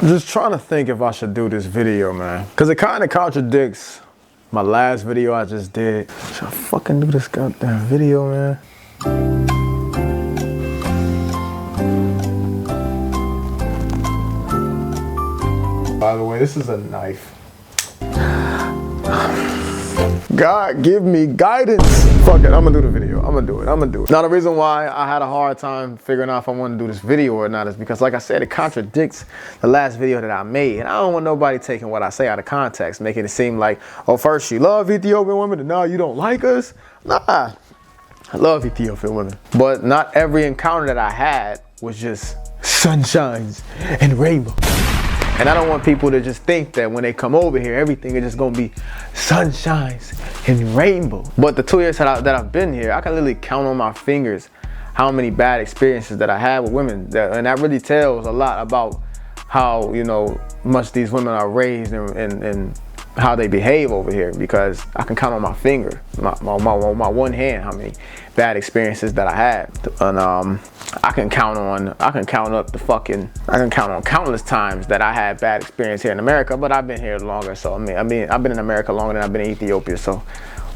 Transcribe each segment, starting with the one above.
Just trying to think if I should do this video, man. Because it kind of contradicts my last video I just did. Should I fucking do this goddamn video, man? By the way, this is a knife. God, give me guidance. Fuck it, I'm gonna do the video. I'm gonna do it. Now, the reason why I had a hard time figuring out if I want to do this video or not is because, like I said, it contradicts the last video that I made. And I don't want nobody taking what I say out of context, making it seem like, oh, first you love Ethiopian women and now you don't like us. Nah, I love Ethiopian women. But not every encounter that I had was just sunshines and rainbows. And I don't want people to just think that when they come over here, everything is just gonna be sunshines and rainbow. But the 2 years that I've been here, I can literally count on my fingers how many bad experiences that I had with women. And that really tells a lot about how, you know, much these women are raised and how they behave over here, because I can count on my finger, my one hand, how many bad experiences that I had. And I can count on countless times that I had bad experience here in America, but I've been here longer. So I mean, I've been in America longer than I've been in Ethiopia. So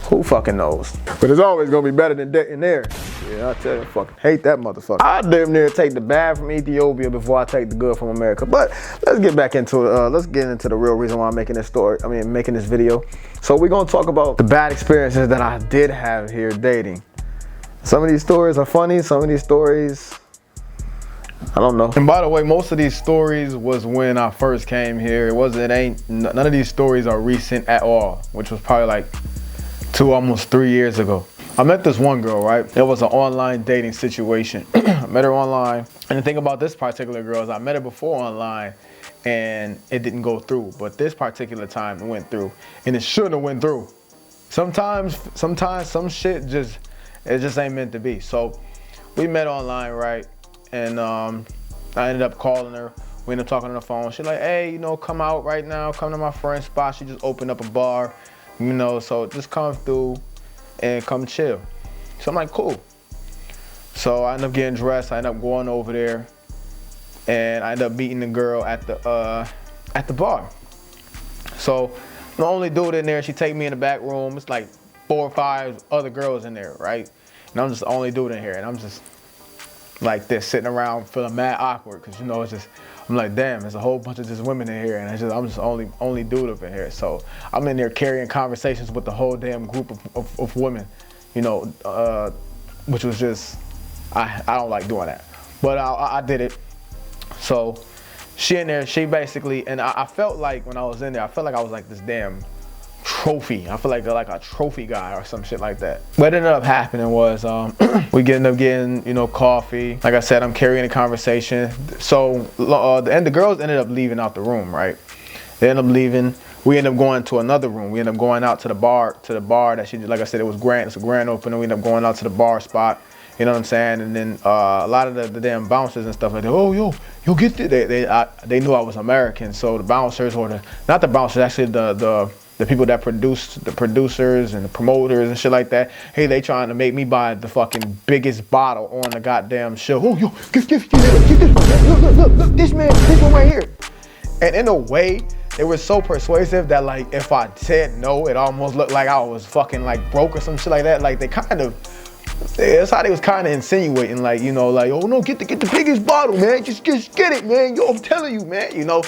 who fucking knows? But it's always gonna be better than dating there. Yeah, I tell you, I fucking hate that motherfucker. I damn near take the bad from Ethiopia before I take the good from America. But let's get back into let's get into the real reason why I'm making this making this video. So we're gonna talk about the bad experiences that I did have here dating. Some of these stories are funny, some of these stories, I don't know. And by the way, most of these stories was when I first came here. None of these stories are recent at all, which was probably like almost 3 years ago. I met this one girl, right? It was an online dating situation. I met her online. And the thing about this particular girl is I met her before online and it didn't go through. But this particular time it went through. And it shouldn't have went through. Sometimes some shit it just ain't meant to be. So we met online, right? And I ended up calling her. We ended up talking on the phone. She's like, hey, you know, come out right now. Come to my friend's spot. She just opened up a bar, you know, so just come through and come chill. So I'm like, cool. So I ended up getting dressed. I ended up going over there, and I ended up meeting the girl at the bar. So the only dude in there, she take me in the back room. It's like 4 or 5 other girls in there, right? And I'm just the only dude in here, and I'm just like this, sitting around feeling mad awkward, because, you know, it's just, I'm like, damn, there's a whole bunch of just women in here, and I'm just only dude up in here. So I'm in there carrying conversations with the whole damn group of women, you know, which was just, I don't like doing that, but I did it. So she in there, she basically, and I felt like when I was in there, I felt like I was like this damn trophy. I feel like a trophy guy or some shit like that. What ended up happening was we ended up getting, you know, coffee. Like I said, I'm carrying a conversation. So and the girls ended up leaving out the room, right? They ended up leaving. We ended up going to another room. We ended up going out to the bar that she did. Like I said, it was grand. It's a grand opening. We ended up going out to the bar spot. You know what I'm saying? And then a lot of the damn bouncers and stuff like that. Oh, yo, get it. They knew I was American. So the bouncers, or not the bouncers, actually the people that produced, the producers and the promoters and shit like that. Hey, they trying to make me buy the fucking biggest bottle on the goddamn show. Oh, yo, get this one. Look, this one right here. And in a way, they were so persuasive that, like, if I said no, it almost looked like I was fucking like broke or some shit like that. Like, that's how they was kind of insinuating, like, you know, like, oh no, get the biggest bottle, man. Just get it, man. Yo, I'm telling you, man, you know.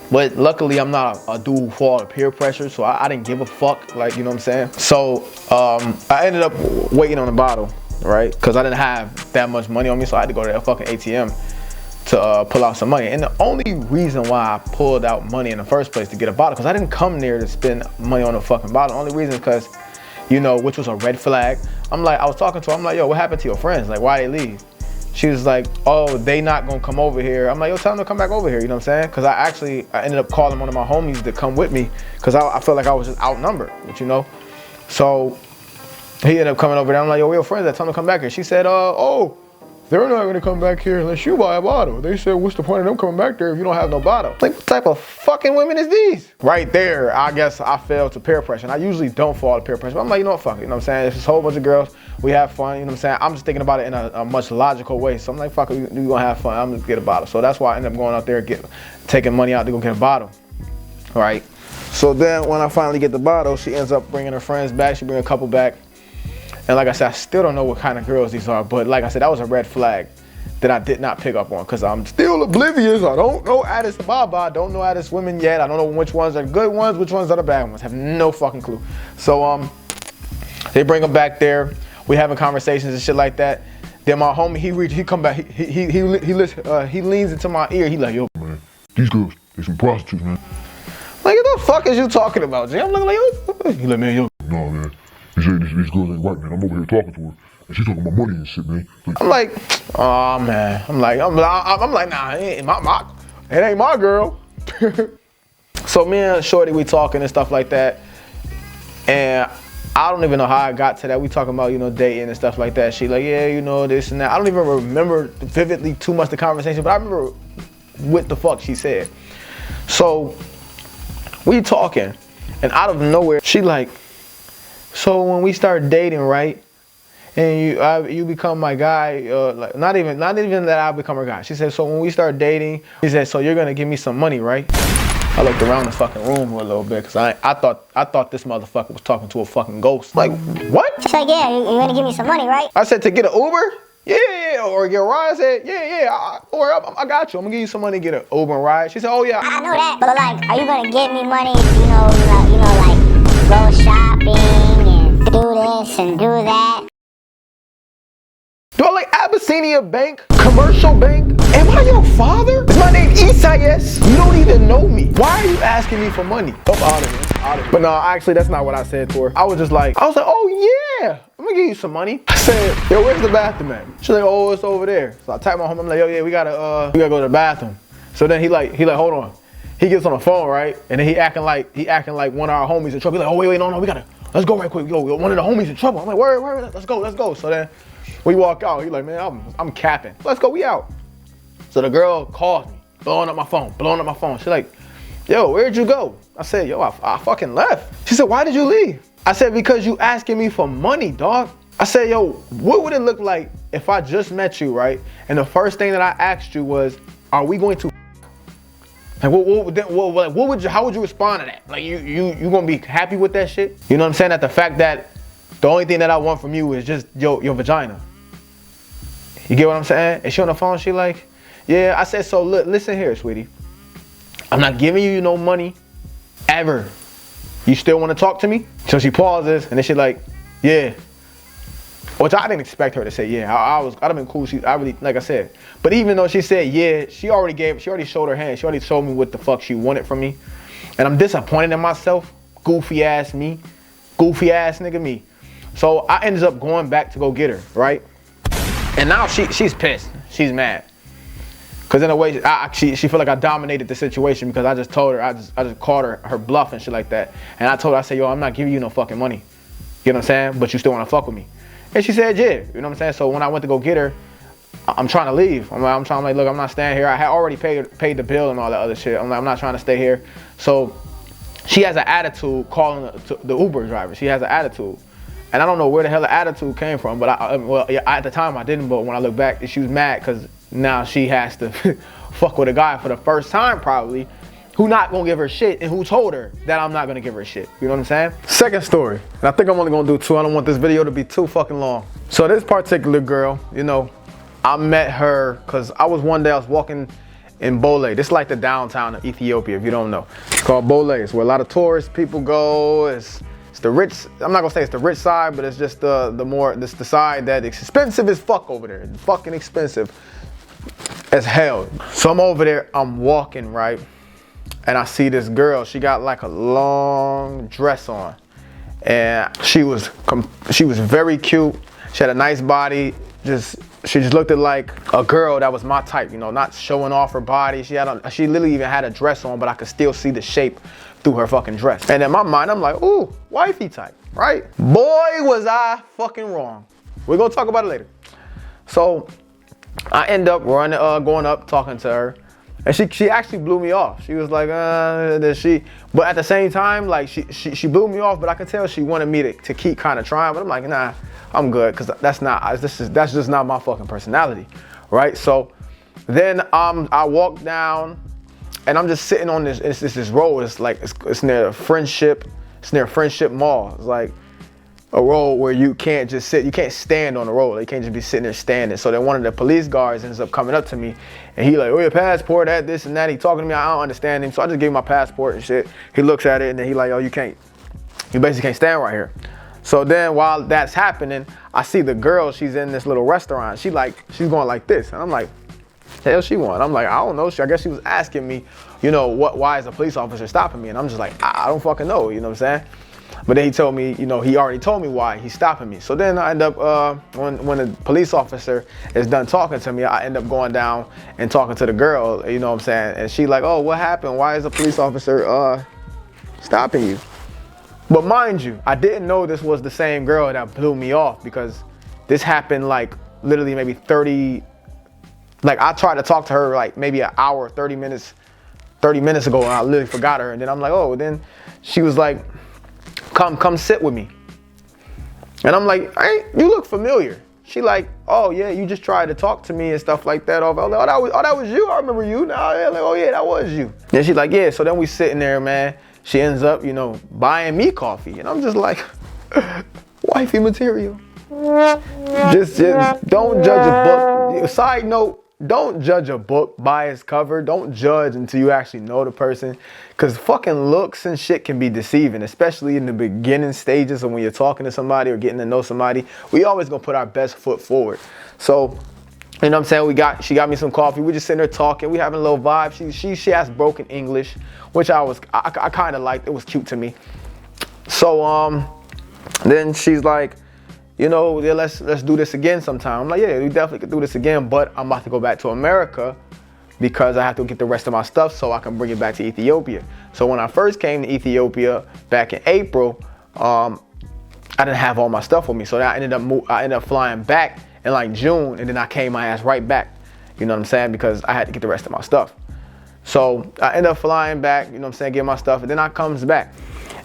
But luckily, I'm not a dude who fall to peer pressure, so I didn't give a fuck, like, you know what I'm saying? So I ended up waiting on the bottle, right? Because I didn't have that much money on me, so I had to go to that fucking ATM to pull out some money. And the only reason why I pulled out money in the first place to get a bottle, because I didn't come there to spend money on a fucking bottle. The only reason is because, you know, which was a red flag. I was talking to her, I'm like, yo, what happened to your friends? Like, why they leave? She was like, oh, they not gonna come over here. I'm like, yo, tell them to come back over here, you know what I'm saying? Because I ended up calling one of my homies to come with me, because I felt like I was just outnumbered, but, you know. So he ended up coming over there. I'm like, yo, where your friends at? Tell them to come back here. She said, oh, they're not gonna come back here unless you buy a bottle. They said, what's the point of them coming back there if you don't have no bottle? Like, what type of fucking women is these? Right there, I guess I fell to peer pressure. And I usually don't fall to peer pressure, but I'm like, you know what, fuck it. You know what I'm saying? It's just a whole bunch of girls. We have fun, you know what I'm saying? I'm just thinking about it in a much logical way. So I'm like, fuck it, we gonna have fun. I'm gonna get a bottle. So that's why I ended up going out there taking money out to go get a bottle, right? So then when I finally get the bottle, she ends up bringing her friends back. She bring a couple back. And like I said, I still don't know what kind of girls these are, but like I said, that was a red flag that I did not pick up on because I'm still oblivious. I don't know Addis Ababa. I don't know Addis women yet. I don't know which ones are good ones, which ones are the bad ones. I have no fucking clue. So they bring them back there. We having conversations and shit like that. Then my homie, he come back. He leans into my ear. He like, yo, man, these girls, they some prostitutes, man. Like, what the fuck is you talking about, Jay? I'm looking like, yo. He like, man, yo. No, man. He said these girls ain't right, man. I'm over here talking to her, and she's talking about money and shit, man. Like, I'm like, oh man. I'm like, nah, it ain't my girl. So me and Shorty, we talking and stuff like that, and I don't even know how I got to that. We talking about, you know, dating and stuff like that. She like, yeah, you know, this and that. I don't even remember vividly too much the conversation, but I remember what the fuck she said. So we talking, and out of nowhere, she like, so when we start dating, right, and you become my guy, like not even that I become her guy. She said, so when we start dating, she said, so you're gonna give me some money, right? I looked around the fucking room for a little bit, cause I thought this motherfucker was talking to a fucking ghost. Like, what? She's like, yeah, you're gonna give me some money, right? I said, to get an Uber? Yeah, or get a ride. I said, yeah, I got you. I'm gonna give you some money to get an Uber and ride. She said, oh yeah. I know that, but like, are you gonna give me money, you know, like go shopping and do this and do that? Do I like Abyssinia Bank? Commercial Bank? Am I your father? Is my name Isaias? You don't even know me. Why are you asking me for money? I'm out of here. But no, actually, that's not what I said to her. I was like, oh yeah, I'm gonna give you some money. I said, yo, where's the bathroom at? She's like, oh, it's over there. So I type my home. I'm like, yo, yeah, we gotta go to the bathroom. So then he like, hold on. He gets on the phone, right? And then he acting like one of our homies in trouble. He's like, oh wait, no, let's go right quick. Yo, one of the homies in trouble. I'm like, where, let's go. So then we walk out. He's like, man, I'm capping. Let's go, we out. So the girl calls me, blowing up my phone. She's like, yo, where'd you go? I said, yo, I fucking left. She said, why did you leave? I said, because you asking me for money, dog. I said, yo, what would it look like if I just met you, right? And the first thing that I asked you was, are we going to like, how would you respond to that? Like, you gonna be happy with that shit? You know what I'm saying? That the fact that the only thing that I want from you is just your vagina. You get what I'm saying? And she on the phone, she like, yeah. I said, so look, listen here, sweetie. I'm not giving you no money, ever. You still want to talk to me? So she pauses, and then she like, yeah. Which I didn't expect her to say yeah. I'd have been cool. I really, like I said. But even though she said yeah, she already showed her hand. She already showed me what the fuck she wanted from me. And I'm disappointed in myself. Goofy ass me. Goofy ass nigga me. So I ended up going back to go get her, right? And now she's pissed. She's mad. Cause in a way, she feel like I dominated the situation because I just told her, I just called her bluff and shit like that. And I told her, I said, yo, I'm not giving you no fucking money. You know what I'm saying? But you still wanna fuck with me. And she said, yeah, you know what I'm saying? So when I went to go get her, I'm trying to leave. I'm like, look, I'm not staying here. I had already paid the bill and all that other shit. I'm like, I'm not trying to stay here. So she has an attitude calling the Uber driver. She has an attitude. And I don't know where the hell the attitude came from, but at the time I didn't, but when I look back, she was mad because now she has to fuck with a guy for the first time probably, who not gonna give her shit and who told her that I'm not gonna give her shit. You know what I'm saying? Second story, and I think I'm only gonna do two. I don't want this video to be too fucking long. So this particular girl, you know, I met her because I was walking in Bole. This is like the downtown of Ethiopia, if you don't know. It's called Bole. It's where a lot of tourist people go. It's the rich, I'm not gonna say it's the rich side, but it's just the side that is expensive as fuck over there. It's fucking expensive as hell. So I'm over there, I'm walking, right? And I see this girl, she got like a long dress on. And she was very cute. She had a nice body. She just looked like a girl that was my type, you know, not showing off her body. She literally even had a dress on, but I could still see the shape through her fucking dress. And in my mind, I'm like, ooh, wifey type, right? Boy, was I fucking wrong. We're gonna talk about it later. So I end up running, going up, talking to her. And she actually blew me off. She was like, but at the same time, like she blew me off, but I could tell she wanted me to keep kind of trying, but I'm like, nah, I'm good, cause that's just not my fucking personality, right? So then I walk down, and I'm just sitting on this road. It's like it's near Friendship Mall. It's like a road where you can't just sit, you can't stand on the road. You can't just be sitting there standing. So then one of the police guards ends up coming up to me, and he like, oh, your passport, that, this, and that. He talking to me, I don't understand him. So I just gave him my passport and shit. He looks at it, and then he like, oh, you basically can't stand right here. So then while that's happening, I see the girl, she's in this little restaurant. She's going like this. And I'm like, the hell she want? I'm like, I don't know. I guess she was asking me, you know, why is a police officer stopping me? And I'm just like, I don't fucking know, you know what I'm saying? But then he told me, you know, he already told me why he's stopping me. So then I end up, when the police officer is done talking to me, I end up going down and talking to the girl, you know what I'm saying? And she like, oh, what happened? Why is the police officer stopping you? But mind you, I didn't know this was the same girl that blew me off, because this happened like literally maybe 30, like I tried to talk to her like maybe an hour, 30 minutes ago, and I literally forgot her. And then I'm like, oh, then she was like, come sit with me. And I'm like, hey, you look familiar. She like, oh yeah, you just tried to talk to me and stuff like that. I was like, oh, that was you? I remember you now. Yeah, like, oh yeah, that was you. And she's like, yeah. So then we sitting there, man. She ends up, you know, buying me coffee. And I'm just like, wifey material. Just don't judge a book. Side note, don't judge a book by its cover. Don't judge until you actually know the person. Because fucking looks and shit can be deceiving, especially in the beginning stages of when you're talking to somebody or getting to know somebody. We always gonna put our best foot forward. So, you know what I'm saying? She got me some coffee. We just sitting there talking. We having a little vibe. She has broken English, which I kind of liked. It was cute to me. So then she's like, you know, yeah, let's do this again sometime. I'm like, yeah, we definitely could do this again, but I'm about to go back to America because I have to get the rest of my stuff so I can bring it back to Ethiopia. So when I first came to Ethiopia back in April, I didn't have all my stuff with me. So I ended up flying back in like June, and then I came my ass right back. You know what I'm saying? Because I had to get the rest of my stuff. So I ended up flying back, you know what I'm saying, get my stuff, and then I comes back.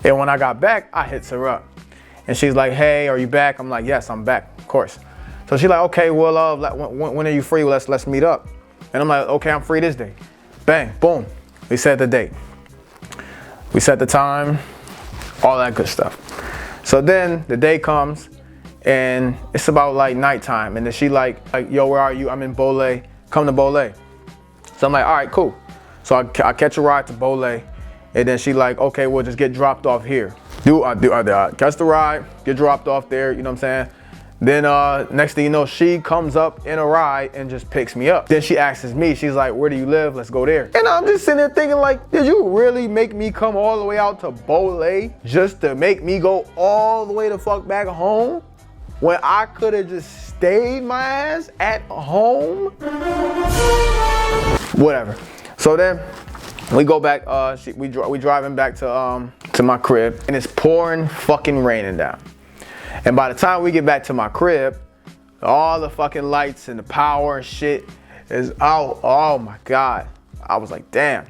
And when I got back, I hits her up. And she's like, hey, are you back? I'm like, yes, I'm back, of course. So she's like, okay, well, when are you free? Let's meet up. And I'm like, okay, I'm free this day. Bang, boom. We set the date. We set the time, all that good stuff. So then the day comes, and it's about like nighttime. And then she like, yo, where are you? I'm in Bole. Come to Bole. So I'm like, all right, cool. So I catch a ride to Bole. And then she like, okay, we'll just get dropped off here. I catch the ride, get dropped off there, you know what I'm saying? Then next thing you know, she comes up in a ride and just picks me up. Then she asks me, she's like, where do you live? Let's go there. And I'm just sitting there thinking like, did you really make me come all the way out to Bole just to make me go all the way the fuck back home? When I could have just stayed my ass at home? Whatever. So then we go back, we driving back to my crib, and it's pouring fucking raining down. And by the time we get back to my crib, all the fucking lights and the power and shit is out. Oh my God. I was like, damn.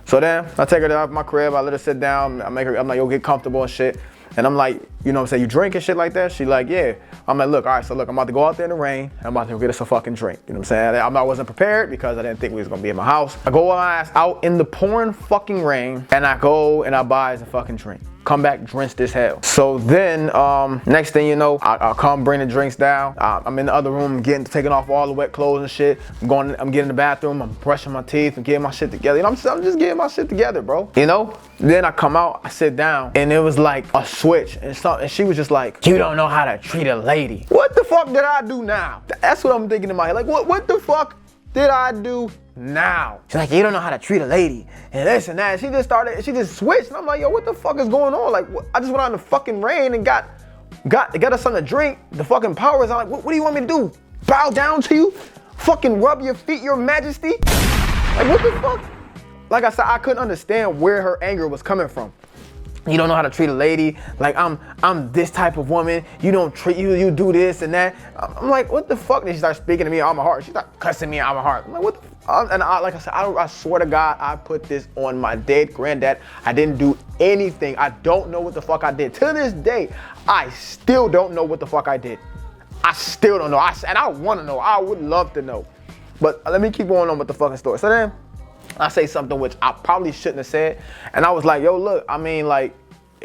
So then I take her to my crib, I let her sit down, I'm like, yo, get comfortable and shit. And I'm like, you know what I'm saying, you drink and shit like that? She like, yeah. I'm like, look, all right, so look, I'm about to go out there in the rain. I'm about to go get us a fucking drink. You know what I'm saying? I wasn't prepared because I didn't think we was gonna be in my house. I go my ass out in the pouring fucking rain, and I go and I buy us a fucking drink. Come back drenched as hell. So then, next thing you know, I'll come bring the drinks down. I'm in the other room, taking off all the wet clothes and shit. I'm getting in the bathroom, I'm brushing my teeth and getting my shit together. You know, I'm just getting my shit together, bro. You know? Then I come out, I sit down, and it was like a switch, and she was just like, you don't know how to treat a lady. What the fuck did I do now? That's what I'm thinking in my head. Like, what the fuck did I do now? She's like, you don't know how to treat a lady, and this and that. She just switched, and I'm like, yo, what the fuck is going on? Like, I just went out in the fucking rain and got us something to drink. The fucking power is on. Like, what do you want me to do? Bow down to you? Fucking rub your feet, your majesty? Like, what the fuck? Like I said, I couldn't understand where her anger was coming from. You don't know how to treat a lady. Like, I'm this type of woman. You don't treat, you do this and that. I'm like, what the fuck? And she started speaking to me out my heart. She started cussing me out my heart. I'm like, what the fuck? And like I said, I swear to God, I put this on my dead granddad. I didn't do anything. I don't know what the fuck I did. To this day, I still don't know what the fuck I did. I still don't know. And I want to know. I would love to know. But let me keep going on with the fucking story. So then, I say something which I probably shouldn't have said. And I was like, yo, look, I mean, like,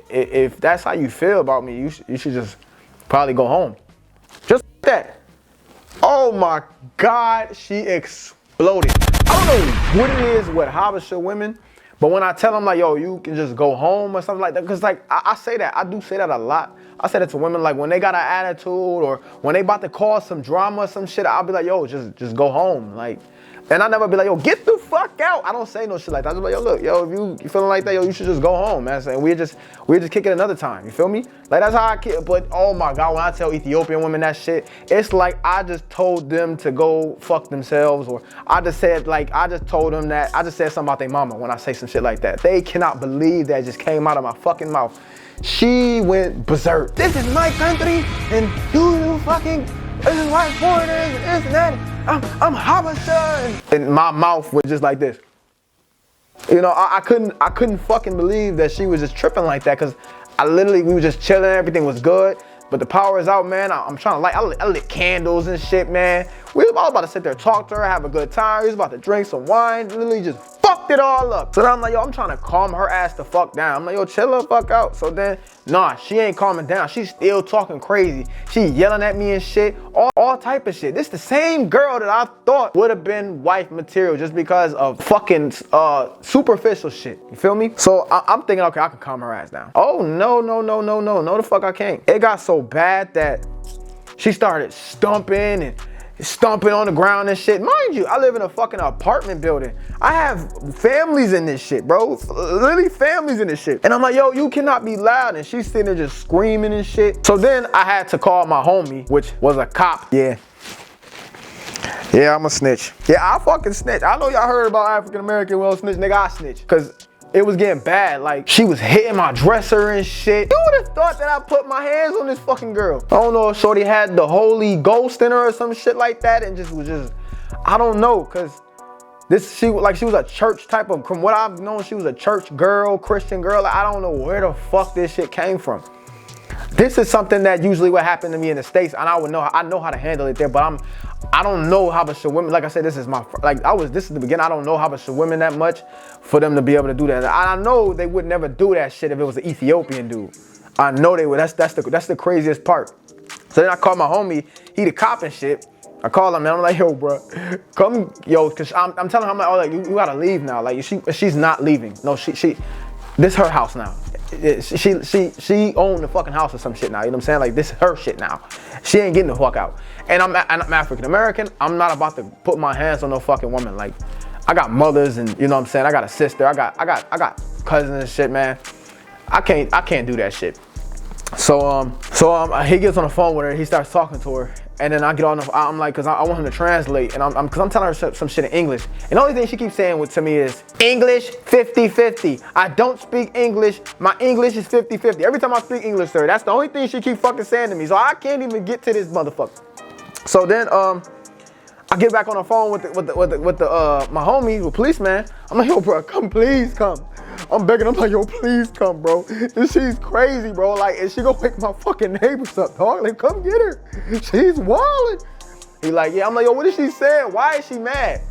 if that's how you feel about me, you should just probably go home. Just like that. Oh my God, she exploded. I don't know what it is with Habesha women, but when I tell them like, yo, you can just go home or something like that, because like I say that, I do say that a lot. I say that to women, like when they got an attitude or when they about to cause some drama or some shit, I'll be like, yo, just go home. Like, and I never be like, yo, get the fuck out. I don't say no shit like that. I just be like, yo, look, yo, if you feeling like that, yo, you should just go home, man. And we'll just kick it another time. You feel me? Like, that's how I kick. But oh my God, when I tell Ethiopian women that shit, it's like I just told them to go fuck themselves, or I just said, like, I just told them that, I just said something about their mama when I say some shit like that. They cannot believe that just came out of my fucking mouth. She went berserk. This is my country, and you fucking, this is white foreigners, and this and that. I'm Habesha, and my mouth was just like this. You know, I couldn't fucking believe that she was just tripping like that, because we were just chilling, everything was good, but the power is out, man. I'm trying to light, I lit candles and shit, man. We was all about to sit there, talk to her, have a good time. We was about to drink some wine, literally just fucked it all up. So then I'm like, yo, I'm trying to calm her ass the fuck down. I'm like, yo, chill the fuck out. So then, nah, she ain't calming down. She's still talking crazy. She yelling at me and shit, all type of shit. This the same girl that I thought would have been wife material just because of fucking superficial shit. You feel me? So I'm thinking, okay, I can calm her ass down. Oh, no, the fuck I can't. It got so bad that she started stomping on the ground and shit. Mind you, I live in a fucking apartment building. I have families in this shit, bro. Literally families in this shit. And I'm like, yo, you cannot be loud. And she's sitting there just screaming and shit. So then I had to call my homie, which was a cop. Yeah, I'm a snitch. Yeah, I fucking snitch. I know y'all heard about African American well snitch. Nigga, I snitch. Cause it was getting bad. Like, she was hitting my dresser and shit. You would have thought that I put my hands on this fucking girl. I don't know if shorty had the Holy Ghost in her or some shit like that, and I don't know, cause she was a church type of, from what I've known, she was a church girl, Christian girl. Like, I don't know where the fuck this shit came from. This is something that usually would happen to me in the States, and I know how to handle it there, but I don't know Habesha women. Like I said, this is the beginning. I don't know Habesha women that much for them to be able to do that. I know they would never do that shit if it was an Ethiopian dude. I know they would. That's the craziest part. So then I called my homie. He the cop and shit. I call him, man. I'm like, yo, bro, come, yo, cause I'm telling him, I'm like, oh, like, you gotta leave now. Like, she's not leaving. No, this is her house now. She owned the fucking house or some shit now. You know what I'm saying? Like, this is her shit now. She ain't getting the fuck out. And I'm African American. I'm not about to put my hands on no fucking woman. Like, I got mothers, and you know what I'm saying? I got a sister. I got cousins and shit, man. I can't do that shit. So he gets on the phone with her. He starts talking to her. And then I get on the, I'm like, cause I want him to translate, and I'm telling her some shit in English. And the only thing she keeps saying to me is, English 50-50. I don't speak English. My English is 50-50. Every time I speak English to her, that's the only thing she keeps fucking saying to me. So I can't even get to this motherfucker. So then I get back on the phone with my homie, the policeman. I'm like, yo, bro, please come. I'm begging. I'm like, yo, please come, bro. And she's crazy, bro. Like, and she gonna wake my fucking neighbors up, dog. Like, come get her. She's wildin'. He like, yeah. I'm like, yo, what is she saying? Why is she mad?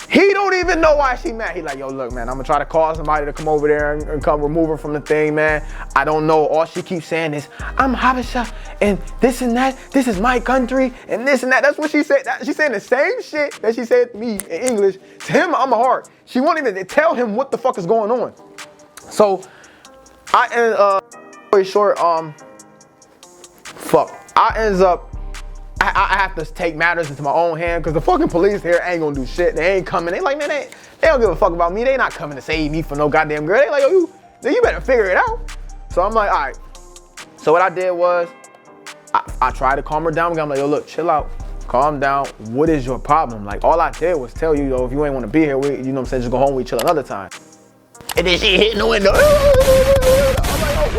He don't even know why she mad. He like, yo, look, man, I'm gonna try to call somebody to come over there and come remove her from the thing, man. I don't know. All she keeps saying is, I'm Habesha, and this and that. This is my country, and this and that. That's what she said. She's saying the same shit that she said to me in English. To him, I'm a heart. She won't even tell him what the fuck is going on. So, very short, I ends up, I have to take matters into my own hand, because the fucking police here ain't gonna do shit. They ain't coming. They like, man, they don't give a fuck about me. They not coming to save me from no goddamn girl. They like, yo, you better figure it out. So I'm like, all right. So what I did was, I tried to calm her down. I'm like, yo, look, chill out. Calm down. What is your problem? Like, all I did was tell you, yo, if you ain't want to be here, you know what I'm saying, just go home, we chill another time. And then she hit the window.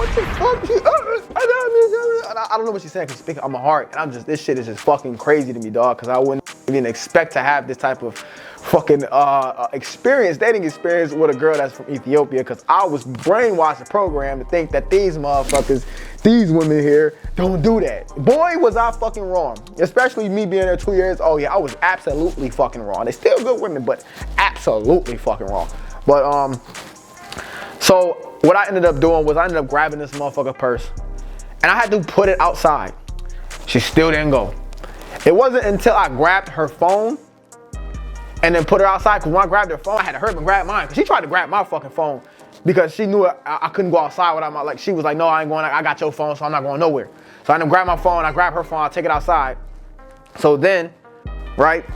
what the fuck? I don't know what she's saying because she's speaking on my heart. And this shit is just fucking crazy to me, dog, because I wouldn't even expect to have this type of fucking dating experience with a girl that's from Ethiopia, because I was brainwashed and programmed to think that these motherfuckers, these women here, don't do that. Boy, was I fucking wrong. Especially me being there 2 years. Oh yeah, I was absolutely fucking wrong. They're still good women, but absolutely fucking wrong. But so what I ended up doing was I ended up grabbing this motherfucker purse and I had to put it outside. She still didn't go. It wasn't until I grabbed her phone and then put her outside, because when I grabbed her phone, I had to hurry and grab mine, because she tried to grab my fucking phone because she knew I couldn't go outside without my, like, she was like, no, I ain't going, I got your phone, so I'm not going nowhere. So I ended up grabbing my phone, I grabbed her phone, I take it outside. So then, right,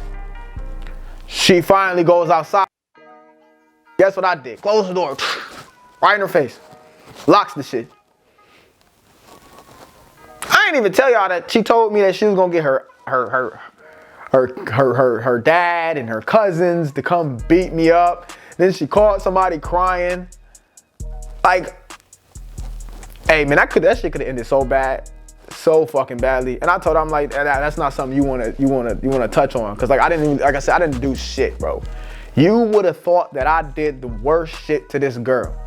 she finally goes outside. Guess what I did? Close the door, right in her face. Locks the shit. I ain't even tell y'all that she told me that she was gonna get her dad and her cousins to come beat me up. Then she called somebody crying. Like, hey man, that shit could have ended so bad, so fucking badly. And I told her, I'm like, that's not something you wanna touch on, because like I didn't do shit, bro. You would have thought that I did the worst shit to this girl.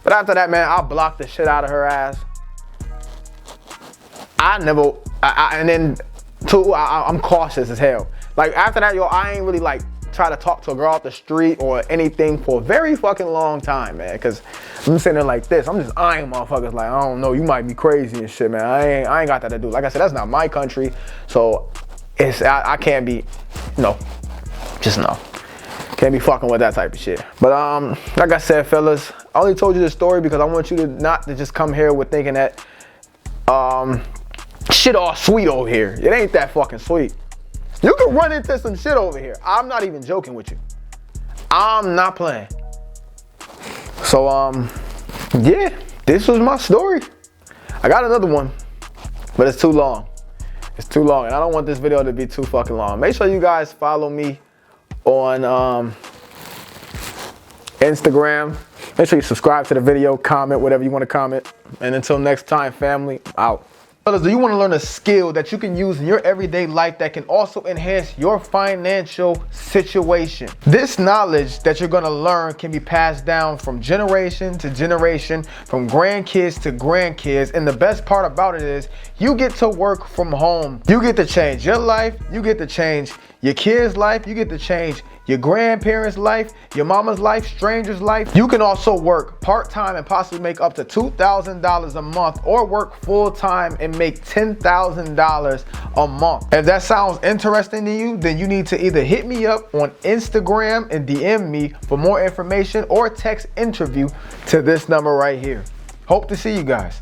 But after that, man, I blocked the shit out of her ass. And then too, I'm cautious as hell. Like after that, yo, I ain't really like try to talk to a girl off the street or anything for a very fucking long time, man. Cause I'm sitting there like this, I'm just eyeing motherfuckers like, I don't know, you might be crazy and shit, man. I ain't got that to do. Like I said, that's not my country, so I can't be, no, just no. Can't be fucking with that type of shit. But like I said, fellas, I only told you this story because I want you to not to just come here with thinking that shit all sweet over here. It ain't that fucking sweet. You can run into some shit over here. I'm not even joking with you. I'm not playing. So yeah, this was my story. I got another one, but it's too long. It's too long, and I don't want this video to be too fucking long. Make sure you guys follow me on Instagram. Make sure you subscribe to the video, comment whatever you want to comment. And until next time, family, out. Fellas, do you want to learn a skill that you can use in your everyday life that can also enhance your financial situation? This knowledge that you're going to learn can be passed down from generation to generation, from grandkids to grandkids. And the best part about it is you get to work from home. You get to change your life. You get to change your kids' life. You get to change your grandparents' life, your mama's life, strangers' life. You can also work part-time and possibly make up to $2,000 a month, or work full-time and make $10,000 a month. If that sounds interesting to you, then you need to either hit me up on Instagram and DM me for more information, or text interview to this number right here. Hope to see you guys.